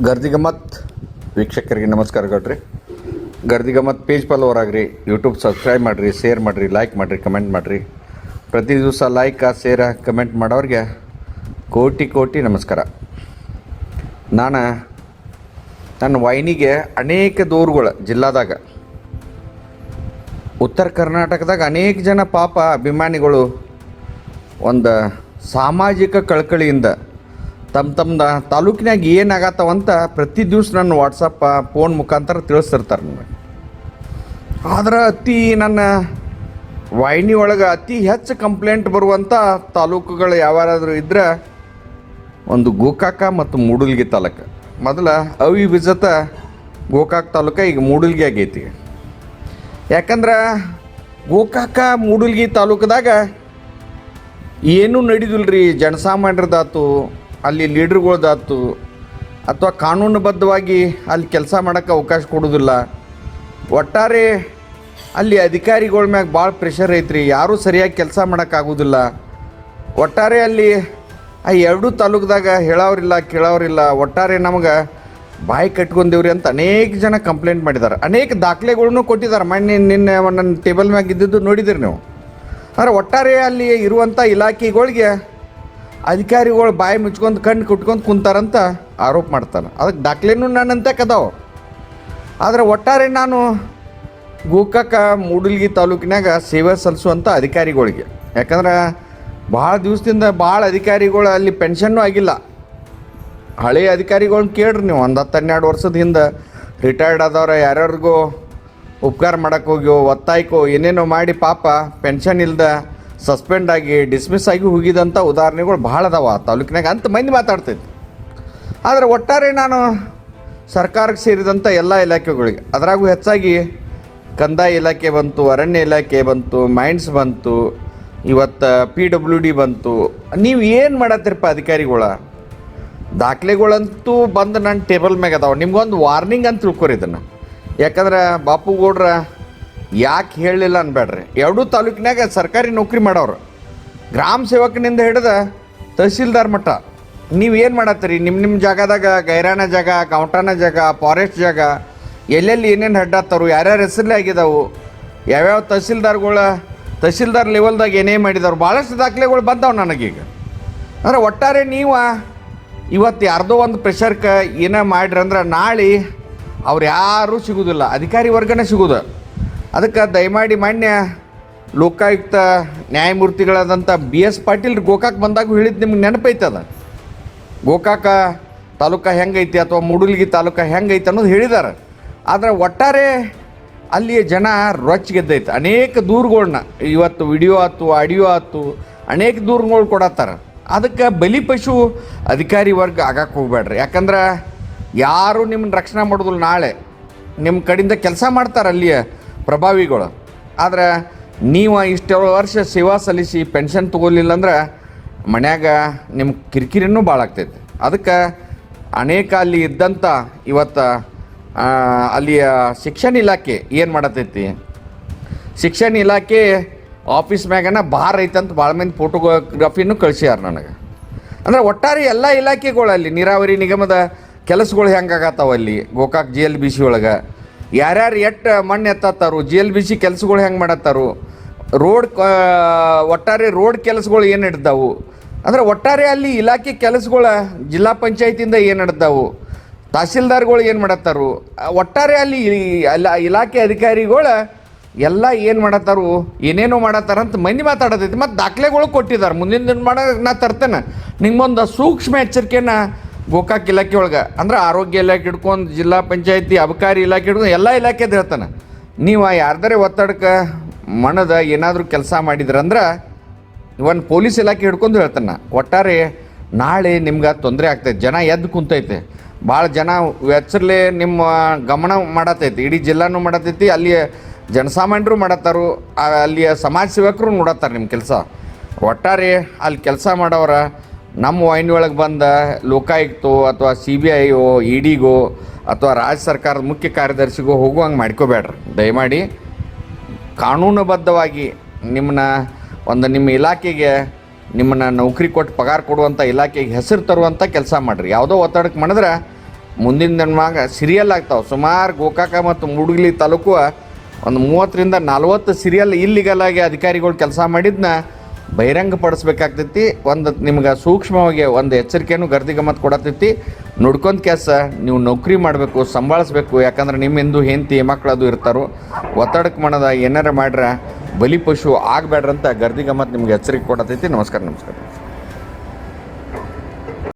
ಗರ್ದಿಗಮ್ಮತ್ ವೀಕ್ಷಕರಿಗೆ ನಮಸ್ಕಾರಗಳ್ರಿ. Gardigammat page follower ಆಗ್ರಿ, YouTube subscribe ಮಾಡಿರಿ, share ಮಾಡಿರಿ, ಲೈಕ್ ಮಾಡಿರಿ, ಕಮೆಂಟ್ ಮಾಡಿರಿ. ಪ್ರತಿ ದಿವಸ ಲೈಕ್ ಶೇರ್ ಕಮೆಂಟ್ ಮಾಡೋರಿಗೆ ಕೋಟಿ ಕೋಟಿ ನಮಸ್ಕಾರ. ನನ್ನ ವಾಹಿನಿಗೆ ಅನೇಕ ದೂರುಗಳು ಜಿಲ್ಲಾದಾಗ, ಉತ್ತರ ಕರ್ನಾಟಕದಾಗ ಅನೇಕ ಜನ ಪಾಪ ಅಭಿಮಾನಿಗಳು ಒಂದು ಸಾಮಾಜಿಕ ಕಳಕಳಿಯಿಂದ ತಮ್ಮ ತಾಲೂಕಿನಾಗ ಏನಾಗತ್ತವಂತ ಪ್ರತಿ ದಿವಸ ನನ್ನ ವಾಟ್ಸಪ್ ಫೋನ್ ಮುಖಾಂತರ ತಿಳಿಸ್ತಿರ್ತಾರೆ ನನಗೆ. ಆದ್ರೆ ನನ್ನ ವಾಹಿನಿ ಒಳಗೆ ಅತಿ ಹೆಚ್ಚು ಕಂಪ್ಲೇಂಟ್ ಬರುವಂಥ ತಾಲೂಕುಗಳು ಯಾವಾರಾದರೂ ಇದ್ದರೆ ಒಂದು ಗೋಕಾಕ ಮತ್ತು ಮೂಡಲ್ಗಿ ತಾಲೂಕು. ಮೊದಲ ಅವಿಭಜಿತ ಗೋಕಾಕ್ ತಾಲೂಕು ಈಗ ಮೂಡಲ್ಗಿ ಆಗೈತಿ. ಯಾಕಂದ್ರೆ ಗೋಕಾಕ ಮೂಡಲ್ಗಿ ತಾಲೂಕದಾಗ ಏನೂ ನಡೀದಿಲ್ರಿ. ಜನಸಾಮಾನ್ಯರದಾತು, ಅಲ್ಲಿ ಲೀಡ್ರ್ಗಳ್ದಾತು, ಅಥವಾ ಕಾನೂನುಬದ್ಧವಾಗಿ ಅಲ್ಲಿ ಕೆಲಸ ಮಾಡೋಕ್ಕೆ ಅವಕಾಶ ಕೊಡೋದಿಲ್ಲ. ಒಟ್ಟಾರೆ ಅಲ್ಲಿ ಅಧಿಕಾರಿಗಳ ಮ್ಯಾಗ ಭಾಳ ಪ್ರೆಷರ್ ಐತ್ರಿ. ಯಾರೂ ಸರಿಯಾಗಿ ಕೆಲಸ ಮಾಡೋಕ್ಕಾಗೋದಿಲ್ಲ. ಒಟ್ಟಾರೆ ಅಲ್ಲಿ ಆ ಎರಡೂ ತಾಲೂಕದಾಗ ಹೇಳೋರಿಲ್ಲ ಕೇಳೋರಿಲ್ಲ. ಒಟ್ಟಾರೆ ನಮಗೆ ಬಾಯಿ ಕಟ್ಕೊಂಡೇವ್ರಿ ಅಂತ ಅನೇಕ ಜನ ಕಂಪ್ಲೇಂಟ್ ಮಾಡಿದ್ದಾರೆ. ಅನೇಕ ದಾಖಲೆಗಳನ್ನೂ ಕೊಟ್ಟಿದ್ದಾರೆ. ನಿನ್ನೆ ನನ್ನ ಟೇಬಲ್ ಮ್ಯಾಗ ಇದ್ದಿದ್ದು ನೋಡಿದಿರಿ ನೀವು. ಆದರೆ ಒಟ್ಟಾರೆ ಅಲ್ಲಿ ಇರುವಂಥ ಇಲಾಖೆಗಳಿಗೆ ಅಧಿಕಾರಿಗಳು ಬಾಯಿ ಮುಚ್ಕೊಂಡು ಕಣ್ಣು ಕುಟ್ಕೊಂಡು ಕುಂತಾರಂತ ಆರೋಪ ಮಾಡ್ತಾನೆ. ಅದಕ್ಕೆ ದಾಖಲೆನೂ ನನ್ನಂತೆ ಕದಾವ. ಆದರೆ ಒಟ್ಟಾರೆ ನಾನು ಗೋಕಾಕ ಮೂಡಲ್ಗಿ ತಾಲೂಕಿನಾಗ ಸೇವೆ ಸಲ್ಲಿಸುವಂಥ ಅಧಿಕಾರಿಗಳಿಗೆ, ಯಾಕಂದ್ರೆ ಭಾಳ ದಿವಸದಿಂದ ಭಾಳ ಅಧಿಕಾರಿಗಳು ಅಲ್ಲಿ ಪೆನ್ಷನ್ನೂ ಆಗಿಲ್ಲ. ಹಳೆಯ ಅಧಿಕಾರಿಗಳನ್ನ ಕೇಳ್ರಿ ನೀವು, ಒಂದು 10-12 ವರ್ಷದ ಹಿಂದೆ ರಿಟೈರ್ಡ್ ಆದವ್ರ ಯಾರ್ಯಾರಿಗೂ ಉಪಕಾರ ಮಾಡೋಕ್ಕೆ ಹೋಗ್ಯೋ, ಒತ್ತಾಯ್ಕೋ ಏನೇನೋ ಮಾಡಿ ಪಾಪ ಪೆನ್ಷನ್ ಇಲ್ದ ಸಸ್ಪೆಂಡ್ ಆಗಿ ಡಿಸ್ಮಿಸ್ ಆಗಿ ಹೋಗಿದಂಥ ಉದಾಹರಣೆಗಳು ಭಾಳ ಅದಾವ ತಾಲೂಕಿನಾಗ ಅಂತ ಮಂದಿ ಮಾತಾಡ್ತೈತಿ. ಆದರೆ ಒಟ್ಟಾರೆ ನಾನು ಸರ್ಕಾರಕ್ಕೆ ಸೇರಿದಂಥ ಎಲ್ಲ ಇಲಾಖೆಗಳಿಗೆ, ಅದರಾಗೂ ಹೆಚ್ಚಾಗಿ ಕಂದಾಯ ಇಲಾಖೆ ಬಂತು, ಅರಣ್ಯ ಇಲಾಖೆ ಬಂತು, ಮೈನ್ಸ್ ಬಂತು, ಇವತ್ತು PWD ಬಂತು. ನೀವು ಏನು ಮಾಡತ್ತೀರಪ್ಪ ಅಧಿಕಾರಿಗಳ? ದಾಖಲೆಗಳಂತೂ ಬಂದು ನನ್ನ ಟೇಬಲ್ ಮ್ಯಾಗ ಅದಾವೆ. ನಿಮ್ಗೊಂದು ವಾರ್ನಿಂಗ್ ಅಂತ ತಿಳ್ಕೊರಿ ಇದನ್ನು. ಯಾಕಂದ್ರೆ ಬಾಪುಗೌಡ್ರ ಯಾಕೆ ಹೇಳಲಿಲ್ಲ ಅನ್ಬೇಡ್ರಿ. ಎರಡೂ ತಾಲೂಕಿನಾಗ ಸರ್ಕಾರಿ ನೌಕರಿ ಮಾಡೋರು, ಗ್ರಾಮ ಸೇವಕನಿಂದ ಹಿಡಿದು ತಹಸೀಲ್ದಾರ್ ಮಟ್ಟ. ನೀವು ಏನು ಮಾಡತ್ತೀರಿ? ನಿಮ್ಮ ಜಾಗದಾಗ ಗೈರಾನ ಜಾಗ, ಗೌಂಟಾನ ಜಾಗ, ಫಾರೆಸ್ಟ್ ಜಾಗ, ಎಲ್ಲೆಲ್ಲಿ ಏನೇನು ಅಡ್ಡಾತ್ತರು, ಯಾರ್ಯಾರ ಹೆಸರಲ್ಲೇ ಆಗಿದಾವು, ಯಾವ್ಯಾವ ತಹಸೀಲ್ದಾರ್ ಲೆವೆಲ್ದಾಗ ಏನೇ ಮಾಡಿದವ್ರು, ಭಾಳಷ್ಟು ದಾಖಲೆಗಳು ಬಂದವು ನನಗೀಗ. ಅಂದರೆ ಒಟ್ಟಾರೆ ನೀವು ಇವತ್ತು ಯಾರ್ದೋ ಒಂದು ಪ್ರೆಷರ್ಗೆ ಏನೋ ಮಾಡ್ರಂದ್ರೆ ನಾಳೆ ಅವ್ರು ಯಾರೂ ಸಿಗೋದಿಲ್ಲ, ಅಧಿಕಾರಿ ವರ್ಗನೇ ಸಿಗೋದು. ಅದಕ್ಕೆ ದಯಮಾಡಿ ಮಾನ್ಯ ಲೋಕಾಯುಕ್ತ ನ್ಯಾಯಮೂರ್ತಿಗಳಾದಂಥ BS ಪಾಟೀಲ್ ಗೋಕಾಕ್ ಬಂದಾಗ ಹೇಳಿದ್ದು ನಿಮ್ಗೆ ನೆನಪೈತದ. ಗೋಕಾಕ ತಾಲೂಕು ಹೆಂಗೈತಿ ಅಥವಾ ಮೂಡಲ್ಗಿ ತಾಲೂಕು ಹೆಂಗೈತಿ ಅನ್ನೋದು ಹೇಳಿದ್ದಾರೆ. ಆದರೆ ಒಟ್ಟಾರೆ ಅಲ್ಲಿ ಜನ ರೊಚ್ಚಿಗೆದ್ದೈತೆ. ಅನೇಕ ದೂರುಗಳ್ನ ಇವತ್ತು ವಿಡಿಯೋ ಆಯ್ತು, ಆಡಿಯೋ ಆಯ್ತು, ಅನೇಕ ದೂರುಗಳು ಕೊಡತ್ತಾರೆ. ಅದಕ್ಕೆ ಬಲಿಪಶು ಅಧಿಕಾರಿ ವರ್ಗ ಆಗಕ್ಕೆ ಹೋಗ್ಬೇಡ್ರಿ. ಯಾಕಂದ್ರೆ ಯಾರೂ ನಿಮ್ಮನ್ನ ರಕ್ಷಣೆ ಮಾಡೋದಿಲ್ಲ. ನಾಳೆ ನಿಮ್ಮ ಕಡೆಯಿಂದ ಕೆಲಸ ಮಾಡ್ತಾರೆ ಅಲ್ಲಿಯ ಪ್ರಭಾವಿಗಳು. ಆದರೆ ನೀವು ಇಷ್ಟು ವರ್ಷ ಸೇವಾ ಸಲ್ಲಿಸಿ ಪೆನ್ಷನ್ ತೊಗೊಲಿಲ್ಲ ಅಂದ್ರೆ ಮನ್ಯಾಗ ನಿಮ್ಮ ಕಿರಿಕಿರಿನೂ ಭಾಳ ಆಗ್ತೈತೆ. ಅದಕ್ಕೆ ಅನೇಕ ಅಲ್ಲಿ ಇದ್ದಂಥ ಇವತ್ತು ಅಲ್ಲಿಯ ಶಿಕ್ಷಣ ಇಲಾಖೆ ಏನು ಮಾಡತೈತಿ, ಶಿಕ್ಷಣ ಇಲಾಖೆ ಆಫೀಸ್ ಮ್ಯಾಗನ ಭಾರ ಐತಂತ ಭಾಳ ಮಂದಿ ಫೋಟೋಗ್ರಫಿನೂ ಕಳಿಸ್ಯಾರ ನನಗೆ. ಅಂದರೆ ಒಟ್ಟಾರೆ ಎಲ್ಲ ಇಲಾಖೆಗಳಲ್ಲಿ ನೀರಾವರಿ ನಿಗಮದ ಕೆಲಸಗಳು ಹೆಂಗಾಗತ್ತಾವ ಅಲ್ಲಿ ಗೋಕಾಕ್ GLBC ಒಳಗೆ, ಯಾರ್ಯಾರು ಮಣ್ಣು ಎತ್ತಾರು, GLBC ಕೆಲಸಗಳು ಹೆಂಗೆ ಮಾಡತ್ತಾರು, ಒಟ್ಟಾರೆ ರೋಡ್ ಕೆಲಸಗಳು ಏನು ನಡೆದಾವು, ಅಂದರೆ ಒಟ್ಟಾರೆ ಅಲ್ಲಿ ಇಲಾಖೆ ಕೆಲಸಗಳು ಜಿಲ್ಲಾ ಪಂಚಾಯತಿಯಿಂದ ಏನು ನಡೆದಾವು, ತಹಸೀಲ್ದಾರ್ಗಳು ಏನು ಮಾಡತ್ತಾರು, ಒಟ್ಟಾರೆ ಅಲ್ಲಿ ಇಲಾಖೆ ಅಧಿಕಾರಿಗಳು ಎಲ್ಲ ಏನು ಮಾಡತ್ತಾರು, ಏನೇನೋ ಮಾಡತ್ತಾರಂತ ಮಂದಿ ಮಾತಾಡತೈತಿ. ಮತ್ತು ದಾಖಲೆಗಳು ಕೊಟ್ಟಿದ್ದಾರೆ. ಮುಂದಿನ ದಿನ ನಾ ತರ್ತೇನೆ ನಿಮ್ಗೊಂದು ಸೂಕ್ಷ್ಮ ಎಚ್ಚರಿಕೆನ ಗೋಕಾಕ್ ಇಲಾಖೆ ಒಳಗೆ, ಅಂದ್ರೆ ಆರೋಗ್ಯ ಇಲಾಖೆ ಹಿಡ್ಕೊಂಡು ಜಿಲ್ಲಾ ಪಂಚಾಯತಿ ಅಬಕಾರಿ ಇಲಾಖೆ ಹಿಡ್ಕೊಂಡು ಎಲ್ಲ ಇಲಾಖೆದು ಹೇಳ್ತಾನೆ. ನೀವು ಯಾರ್ದಾರೆ ಒತ್ತಡಕ್ಕೆ ಮಣದ ಏನಾದರೂ ಕೆಲಸ ಮಾಡಿದ್ರಂದ್ರೆ ಇವನ್ ಪೊಲೀಸ್ ಇಲಾಖೆ ಹಿಡ್ಕೊಂಡು ಹೇಳ್ತಾನೆ. ಒಟ್ಟಾರೆ ನಾಳೆ ನಿಮ್ಗೆ ತೊಂದರೆ ಆಗ್ತೈತೆ. ಜನ ಎದ್ದು ಕುಂತೈತೆ. ಭಾಳ ಜನ ಎಚ್ಚರಲೆ ನಿಮ್ಮ ಗಮನ ಮಾಡತೈತಿ. ಇಡೀ ಜಿಲ್ಲಾನು ಮಾಡತೈತಿ. ಅಲ್ಲಿಯ ಜನಸಾಮಾನ್ಯರು ಮಾಡತ್ತಾರು, ಅಲ್ಲಿಯ ಸಮಾಜ ಸೇವಕರು ನೋಡತ್ತಾರೆ ನಿಮ್ಮ ಕೆಲಸ. ಒಟ್ಟಾರೆ ಅಲ್ಲಿ ಕೆಲಸ ಮಾಡೋರ ನಮ್ಮ ವಾಹಿನಿ ಒಳಗೆ ಬಂದ ಲೋಕಾಯುಕ್ತೋ ಅಥವಾ CBIಯೋ EDಗೋ ಅಥವಾ ರಾಜ್ಯ ಸರ್ಕಾರದ ಮುಖ್ಯ ಕಾರ್ಯದರ್ಶಿಗೋ ಹೋಗುವಂಗೆ ಮಾಡ್ಕೋಬೇಡ್ರಿ. ದಯಮಾಡಿ ಕಾನೂನುಬದ್ಧವಾಗಿ ನಿಮ್ಮ ಇಲಾಖೆಗೆ ನಿಮ್ಮನ್ನು ನೌಕರಿ ಕೊಟ್ಟು ಪಗಾರ ಕೊಡುವಂಥ ಇಲಾಖೆಗೆ ಹೆಸರು ತರುವಂಥ ಕೆಲಸ ಮಾಡಿರಿ. ಯಾವುದೋ ಒತ್ತಡಕ್ಕೆ ಮಾಡಿದ್ರೆ ಮುಂದಿನ ದಿನಮಾಗ ಸೀರಿಯಲ್ ಆಗ್ತಾವೆ. ಸುಮಾರು ಗೋಕಾಕ ಮತ್ತು ಮೂಡಗಲಿ ತಾಲೂಕು ಒಂದು 30ರಿಂದ 40 ಸೀರಿಯಲ್ ಇಲ್ಲಿಗಲಾಗಿ ಅಧಿಕಾರಿಗಳು ಕೆಲಸ ಮಾಡಿದ್ನ ಬಹಿರಂಗಪಡಿಸ್ಬೇಕಾಗ್ತೈತಿ. ಒಂದು ನಿಮ್ಗೆ ಸೂಕ್ಷ್ಮವಾಗಿ ಒಂದು ಎಚ್ಚರಿಕೆಯನ್ನು ಗಮತ ಕೊಡತೈತಿ. ನೋಡ್ಕೊಂತ ಕೆಲಸ ನೀವು ನೌಕರಿ ಮಾಡಬೇಕು, ಸಂಭಾಳಿಸ್ಬೇಕು. ಯಾಕಂದ್ರೆ ನಿಮ್ಮಿಂದು ಹೆಂಡತಿ ಮಕ್ಕಳದು ಇರ್ತಾರೋ, ಒತ್ತಡಕ್ಕೆ ಮನದ ಏನಾರ ಮಾಡ್ರೆ ಬಲಿಪಶು ಆಗಬೇಡ್ರಂತ ಗಮತ ನಿಮ್ಗೆ ಎಚ್ಚರಿಕೆ ಕೊಡತೈತಿ. ನಮಸ್ಕಾರ.